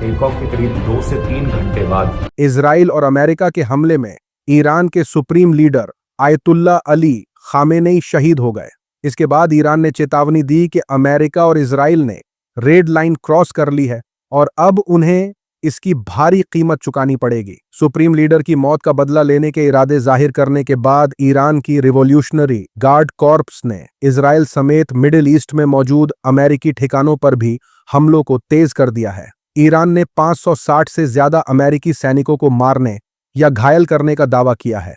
Take off के करीब 2 से 3 घंटे बाद इजराइल और अमेरिका के हमले में ईरान के supreme leader ayatollah Ali Khamenei शहीद हो गए। इसके बाद ईरान ने चेतावनी दी कि अमेरिका और इजराइल ने रेड लाइन क्रॉस कर ली है और अब उन्हें इसकी भारी कीमत चुकानी पड़ेगी। सुप्रीम लीडर की मौत का बदला लेने के इरादे जाहिर करने के बाद ईरान की रिवॉल्यूशनरी गार्ड कॉर्प्स ने इजराइल समेत मिडिल ईस्ट में मौजूद अमेरिकी ठिकानों पर भी हमलों को तेज कर दिया है। ईरान ने 560 से ज्यादा अमेरिकी सैनिकों को मारने या घायल करने का दावा किया है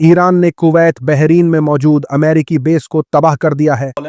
ईरान ने कुवैत बहरीन में मौजूद अमेरिकी बेस को तबाह कर दिया है।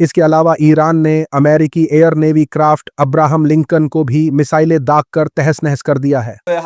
इसके अलावा ईरान ने अमेरिकी air navy craft Abraham Lincoln को भी मिसाइलें दाग कर तहस नहस कर दिया है।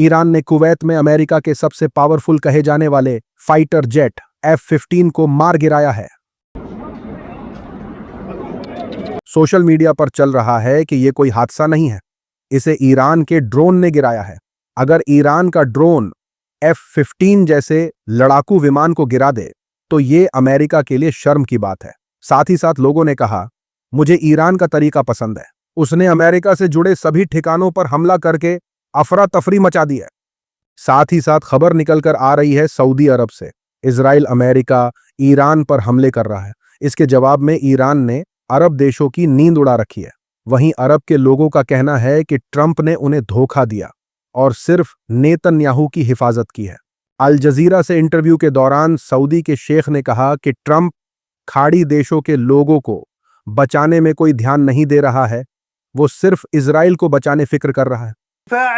ईरान ने कुवैत में अमेरिका के सबसे पावरफुल कहे जाने वाले फाइटर जेट F-15 को मार गिराया है। सोशल मीडिया पर चल रहा है कि यह कोई हादसा नहीं है, इसे ईरान के ड्रोन ने गिराया है। अगर ईरान का ड्रोन F-15 जैसे लड़ाकू विमान को गिरा दे तो ये अमेरिका के लिए शर्म की बात है। साथ ही साथ लोगों ने कहा, मुझे ईरान का तरीका पसंद है, उसने अमेरिका से जुड़े सभी ठिकानों पर हमला करके अफरा तफरी मचा दी है। साथ ही साथ खबर निकलकर आ रही है सऊदी अरब से, इजराइल अमेरिका ईरान पर हमले कर रहा है। इसके जवाब में ईरान ने अरब देशों की नींद उड़ा रखी है। वहीं अरब के लोगों का कहना है कि ट्रंप ने उन्हें धोखा दिया और सिर्फ नेतन्याहू की हिफाजत की है। अल जजीरा से इंटरव्यू के दौरान सऊदी के शेख ने कहा कि ट्रंप खाड़ी देशों के लोगों को बचाने में कोई ध्यान नहीं दे रहा है, वो सिर्फ इजराइल को बचाने फिक्र कर रहा है।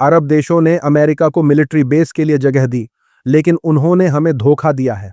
अरब देशों ने अमेरिका को मिलिट्री बेस के लिए जगह दी, लेकिन उन्होंने हमें धोखा दिया है।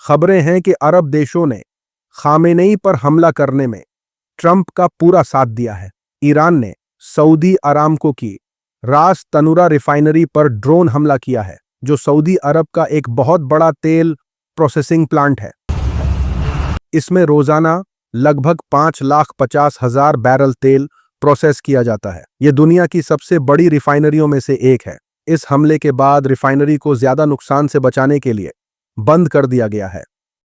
खबरें हैं कि अरब देशों ने खामेनेई पर हमला करने में ट्रंप का पूरा साथ दिया है। ईरान ने सऊदी अरामको की रास तनुरा रिफाइनरी पर ड्रोन हमला किया है, जो सऊदी अरब का एक बहुत बड़ा तेल प्रोसेसिंग प्लांट है। इसमें रोजाना लगभग 5,50,000 बैरल तेल प्रोसेस किया जाता है। यह दुनिया की सबसे बड़ी रिफाइनरियों में से एक है। इस हमले के बाद रिफाइनरी को ज्यादा नुकसान से बचाने के लिए बंद कर दिया गया है।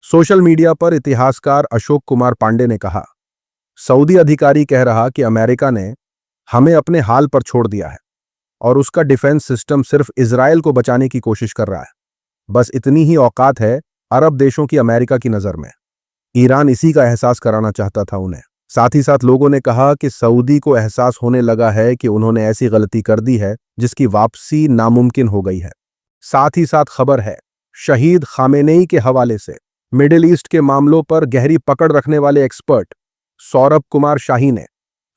सोशल मीडिया पर इतिहासकार अशोक कुमार पांडे ने कहा, सऊदी अधिकारी कह रहा कि अमेरिका ने हमें अपने हाल पर छोड़ दिया है और उसका डिफेंस सिस्टम सिर्फ इजराइल को बचाने की कोशिश कर रहा है। बस इतनी ही औकात है अरब देशों की अमेरिका की नजर में। ईरान इसी का एहसास कराना चाहता था उन्हें। साथ ही साथ लोगों ने कहा कि सऊदी को एहसास होने लगा है कि उन्होंने ऐसी गलती कर दी है जिसकी वापसी नामुमकिन हो गई है। साथ ही साथ खबर है शहीद खामेनेई के हवाले से मिडिल ईस्ट के मामलों पर गहरी पकड़ रखने वाले एक्सपर्ट सौरभ कुमार शाही ने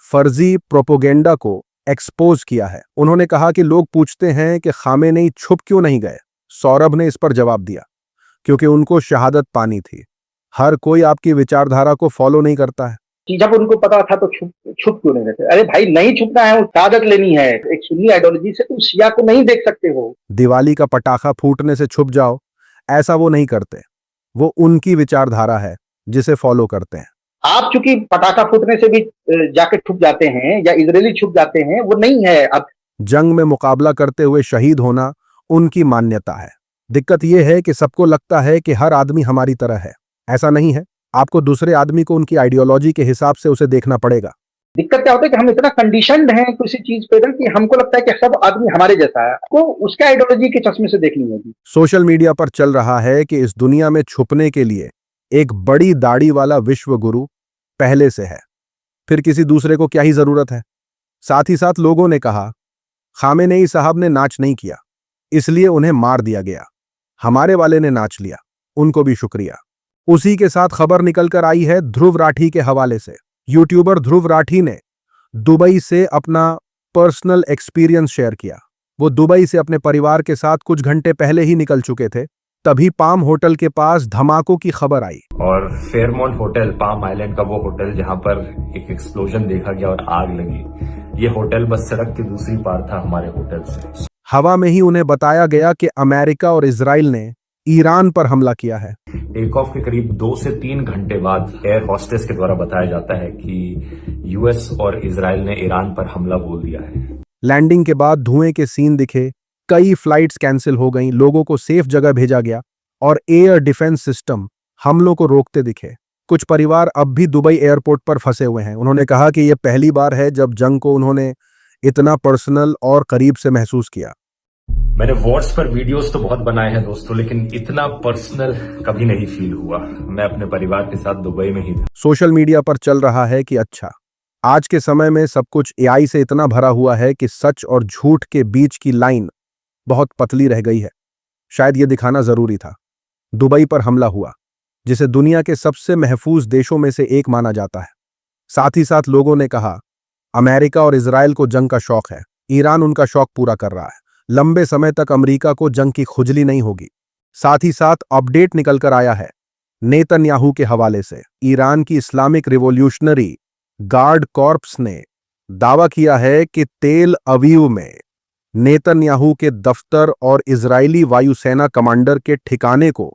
फर्जी प्रोपोगेंडा को एक्सपोज किया है। उन्होंने कहा कि लोग पूछते हैं कि खामेनेई छुप क्यों नहीं गए। सौरभ ने इस पर जवाब दिया, क्योंकि उनको शहादत पानी थी। हर कोई आपकी विचारधारा को फॉलो नहीं करता है। कि जब उनको पता था तो छुप क्यों नहीं रहते? अरे भाई, नहीं छुपना है, शहादत लेनी है। एक सुन्नी आइडियोलॉजी से तुम शिया को नहीं देख सकते हो। दिवाली का पटाखा फूटने से छुप जाओ, ऐसा वो नहीं करते। वो उनकी विचारधारा है जिसे फॉलो करते हैं। आप चूंकि पटाखा फूटने से भी जाके छुप जाते हैं या इजरायली छुप जाते हैं, वो नहीं है। अब जंग में मुकाबला करते हुए शहीद होना उनकी मान्यता है। दिक्कत यह है कि सबको लगता है कि हर आदमी हमारी तरह है। ऐसा नहीं है। आपको दूसरे आदमी को उनकी आइडियोलॉजी के हिसाब से उसे देखना पड़ेगा। दिक्कत क्या होता है कि हम इतना कंडीशनड हैं किसी चीज पे कि हमको लगता है कि सब आदमी हमारे जैसा है, को उसके आइडियोलॉजी के चश्मे से देखनी होगी। सोशल मीडिया पर चल रहा है कि इस दुनिया में छुपने के लिए एक बड़ी दाढ़ी वाला विश्व गुरु पहले से है, फिर किसी दूसरे को क्या ही जरूरत है। साथ ही साथ लोगों ने कहा, खामेनेई साहब ने नाच नहीं किया इसलिए उन्हें मार दिया गया, हमारे वाले ने नाच लिया, उनको भी शुक्रिया। उसी के साथ खबर निकलकर आई है ध्रुव राठी के हवाले से। यूट्यूबर ध्रुव राठी ने दुबई से अपना पर्सनल एक्सपीरियंस शेयर किया। वो दुबई से अपने परिवार के साथ कुछ घंटे पहले ही निकल चुके थे, तभी पाम होटल के पास धमाकों की खबर आई। और फेयरमाउंट होटल पाम आइलैंड का वो होटल जहां पर एक एक्सप्लोजन देखा गया और आग लगी, ये होटल बस सड़क की दूसरी पार था हमारे होटल से। हवा में ही उन्हें बताया गया कि अमेरिका और इजराइल ने ईरान पर हमला किया है। टेक ऑफ के करीब 2 से 3 घंटे बाद एयर होस्टेस के द्वारा बताया जाता है कि यूएस और इजराइल ने ईरान पर हमला बोल दिया है। लैंडिंग के बाद धुएं के सीन दिखे, कई फ्लाइट्स कैंसिल हो गईं, लोगों को सेफ जगह भेजा गया और एयर डिफेंस सिस्टम हमलों को रोकते दिखे। कुछ परिवार अब भी दुबई एयरपोर्ट पर फंसे हुए हैं। उन्होंने कहा कि यह पहली बार है जब जंग को उन्होंने इतना पर्सनल और करीब से महसूस किया। मैंने व्हाट्स पर वीडियोस तो बहुत बनाए हैं दोस्तों, लेकिन इतना पर्सनल कभी नहीं फील हुआ। मैं अपने परिवार के साथ दुबई में ही था। सोशल मीडिया पर चल रहा है कि अच्छा, आज के समय में सब कुछ एआई से इतना भरा हुआ है कि सच और झूठ के बीच की लाइन बहुत पतली रह गई है। शायद यह दिखाना जरूरी था। दुबई पर हमला हुआ, जिसे दुनिया के सबसे महफूज देशों में से एक माना जाता है। साथ ही साथ लोगों ने कहा, अमेरिका और इजराइल को जंग का शौक है, ईरान उनका शौक पूरा कर रहा है। लंबे समय तक अमेरिका को जंग की खुजली नहीं होगी। साथ ही साथ अपडेट निकलकर आया है नेतन्याहू के हवाले से। ईरान की इस्लामिक रिवॉल्यूशनरी गार्ड कॉर्प्स ने दावा किया है कि तेल अवीव में नेतन्याहू के दफ्तर और इजरायली वायुसेना कमांडर के ठिकाने को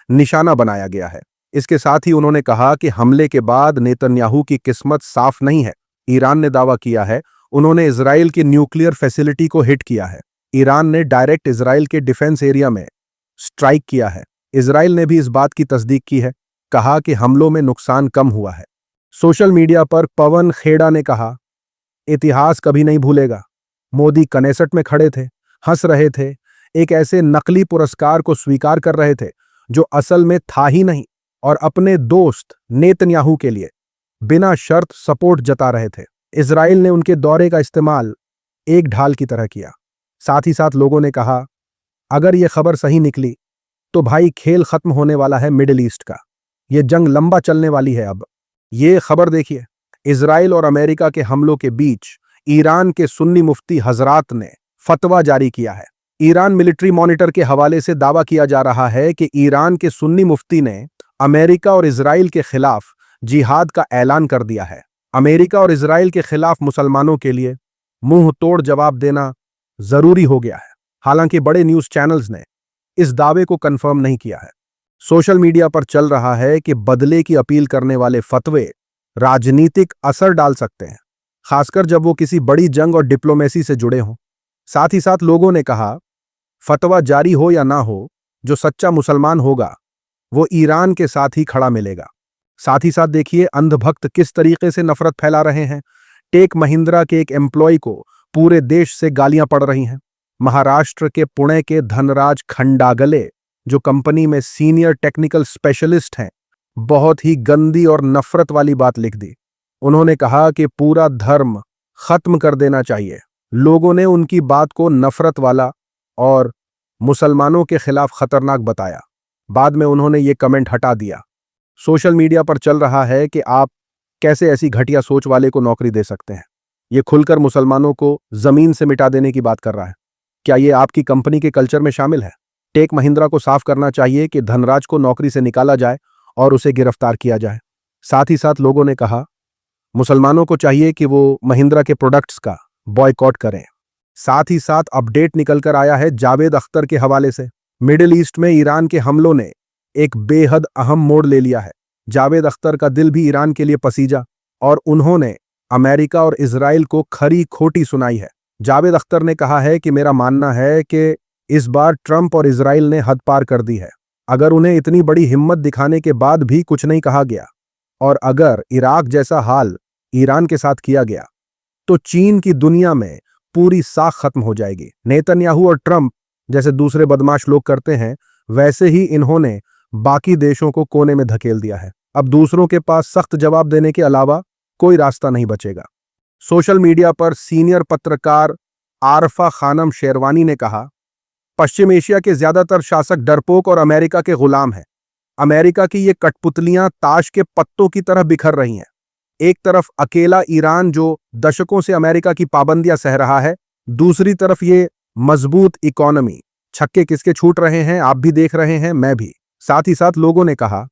निशाना बनाया गया है। इसके साथ ही उन्होंने कहा कि हमले के बाद नेतन्याहू की किस्मत साफ नहीं है। ईरान ने दावा किया है उन्होंने इजराइल की न्यूक्लियर फैसिलिटी को हिट किया है। ईरान ने डायरेक्ट इजराइल के डिफेंस एरिया में स्ट्राइक किया है। इजराइल ने भी इस बात की तस्दीक की है, कहा कि हमलों में नुकसान कम हुआ है। सोशल मीडिया पर पवन खेड़ा ने कहा, इतिहास कभी नहीं भूलेगा। मोदी कनेसट में खड़े थे, हंस रहे थे, एक ऐसे नकली पुरस्कार को स्वीकार कर रहे थे जो असल में था ही नहीं, और अपने दोस्त नेतन्याहू के लिए बिना शर्त सपोर्ट जता रहे थे। इजराइल ने उनके दौरे का इस्तेमाल एक ढाल की तरह किया। साथ ही साथ लोगों ने कहा, अगर यह खबर सही निकली तो भाई खेल खत्म होने वाला है मिडिल ईस्ट का। यह जंग लंबा चलने वाली है। अब ये खबर देखिए, इजराइल और अमेरिका के हमलों के बीच ईरान के सुन्नी मुफ्ती हजरात ने फतवा जारी किया है। ईरान मिलिट्री मॉनिटर के हवाले से दावा किया जा रहा है कि ईरान के सुन्नी मुफ्ती ने अमेरिका और इजराइल के खिलाफ जिहाद का ऐलान कर दिया है। अमेरिका और इजराइल के खिलाफ मुसलमानों के लिए मुंह तोड़ जवाब देना जरूरी हो गया है। हालांकि बड़े न्यूज चैनल्स ने इस दावे को कंफर्म नहीं किया है। सोशल मीडिया पर चल रहा है कि बदले की अपील करने वाले फतवे राजनीतिक असर डाल सकते हैं, खासकर जब वो किसी बड़ी जंग और डिप्लोमेसी से जुड़े हों। साथ ही साथ लोगों ने कहा, फतवा जारी हो या ना हो, जो सच्चा मुसलमान होगा वो ईरान के साथ ही खड़ा मिलेगा। साथ ही साथ देखिए अंधभक्त किस तरीके से नफरत फैला रहे हैं। टेक महिंद्रा के एक एम्प्लॉय को पूरे देश से गालियां पड़ रही हैं। महाराष्ट्र के पुणे के धनराज खंडागले, जो कंपनी में सीनियर टेक्निकल स्पेशलिस्ट हैं, बहुत ही गंदी और नफरत वाली बात लिख दी। उन्होंने कहा कि पूरा धर्म खत्म कर देना चाहिए। लोगों ने उनकी बात को नफरत वाला और मुसलमानों के खिलाफ खतरनाक बताया। बाद में उन्होंने ये कमेंट हटा दिया। सोशल मीडिया पर चल रहा है कि आप कैसे ऐसी घटिया सोच वाले को नौकरी दे सकते हैं। ये खुलकर मुसलमानों को जमीन से मिटा देने की बात कर रहा है। क्या ये आपकी कंपनी के कल्चर में शामिल है? टेक महिंद्रा को साफ करना चाहिए कि धनराज को नौकरी से निकाला जाए और उसे गिरफ्तार किया जाए। साथ ही साथ लोगों ने कहा, मुसलमानों को चाहिए कि वो महिंद्रा के प्रोडक्ट्स का बॉयकॉट करें। साथ ही साथ अपडेट निकलकर आया है जावेद अख्तर के हवाले से। मिडिल ईस्ट में ईरान के हमलों ने एक बेहद अहम मोड़ ले लिया है। जावेद अख्तर का दिल भी ईरान के लिए पसीजा और उन्होंने अमेरिका और इजराइल को खरी खोटी सुनाई है। जावेद अख्तर ने कहा है कि मेरा मानना है कि इस बार ट्रंप और इजराइल ने हद पार कर दी है। अगर उन्हें इतनी बड़ी हिम्मत दिखाने के बाद भी कुछ नहीं कहा गया और अगर इराक जैसा हाल ईरान के साथ किया गया तो चीन की दुनिया में पूरी साख खत्म हो जाएगी। नेतन्याहू और ट्रंप जैसे दूसरे बदमाश लोग करते हैं, वैसे ही इन्होंने बाकी देशों को कोने में धकेल दिया है। अब दूसरों के पास सख्त जवाब देने के अलावा कोई रास्ता नहीं बचेगा। सोशल मीडिया पर सीनियर पत्रकार आरफा खानम शेरवानी ने कहा, पश्चिम एशिया के ज्यादातर शासक डरपोक और अमेरिका के गुलाम हैं। अमेरिका की ये कठपुतलियां ताश के पत्तों की तरह बिखर रही हैं। एक तरफ अकेला ईरान जो दशकों से अमेरिका की पाबंदियां सह रहा है, दूसरी तरफ ये मजबूत इकोनॉमी। छक्के किसके छूट रहे हैं आप भी देख रहे हैं, मैं भी। साथ ही साथ लोगों ने कहा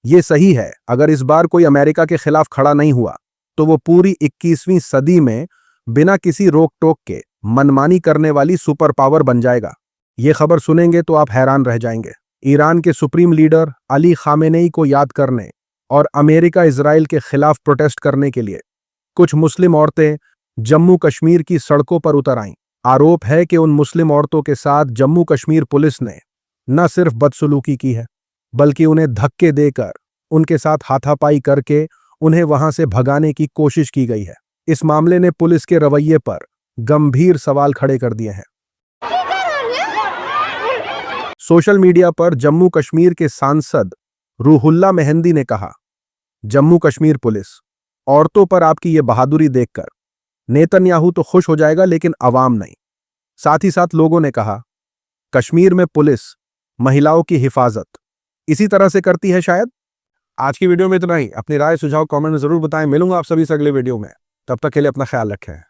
यह सही है, अगर इस बार कोई अमेरिका के खिलाफ खड़ा नहीं हुआ तो वो पूरी 21वीं सदी में बिना किसी रोक टोक के मनमानी करने वाली सुपर पावर बन जाएगा। ये खबर सुनेंगे तो आप हैरान रह जाएंगे। ईरान के सुप्रीम लीडर अली खामेनेई को याद करने और अमेरिका इजराइल के खिलाफ प्रोटेस्ट करने के लिए कुछ मुस्लिम औरतें जम्मू कश्मीर की सड़कों पर उतर आईं। आरोप है कि उन मुस्लिम औरतों के साथ जम्मू कश्मीर पुलिस ने न सिर्फ बदसलूकी की है, बल्कि उन्हें धक्के देकर उनके साथ हाथापाई करके उन्हें वहां से भगाने की कोशिश की गई है। इस मामले ने पुलिस के रवैये पर गंभीर सवाल खड़े कर दिए हैं। सोशल मीडिया पर जम्मू कश्मीर के सांसद रूहुल्ला मेहंदी ने कहा, जम्मू कश्मीर पुलिस, औरतों पर आपकी ये बहादुरी देखकर नेतन्याहू तो खुश हो जाएगा लेकिन अवाम नहीं। साथ ही साथ लोगों ने कहा, कश्मीर में पुलिस महिलाओं की हिफाजत इसी तरह से करती है शायद। आज की वीडियो में इतना ही। अपनी राय सुझाव कमेंट में जरूर बताएं। मिलूंगा आप सभी से अगले वीडियो में। तब तक के लिए अपना ख्याल रखें।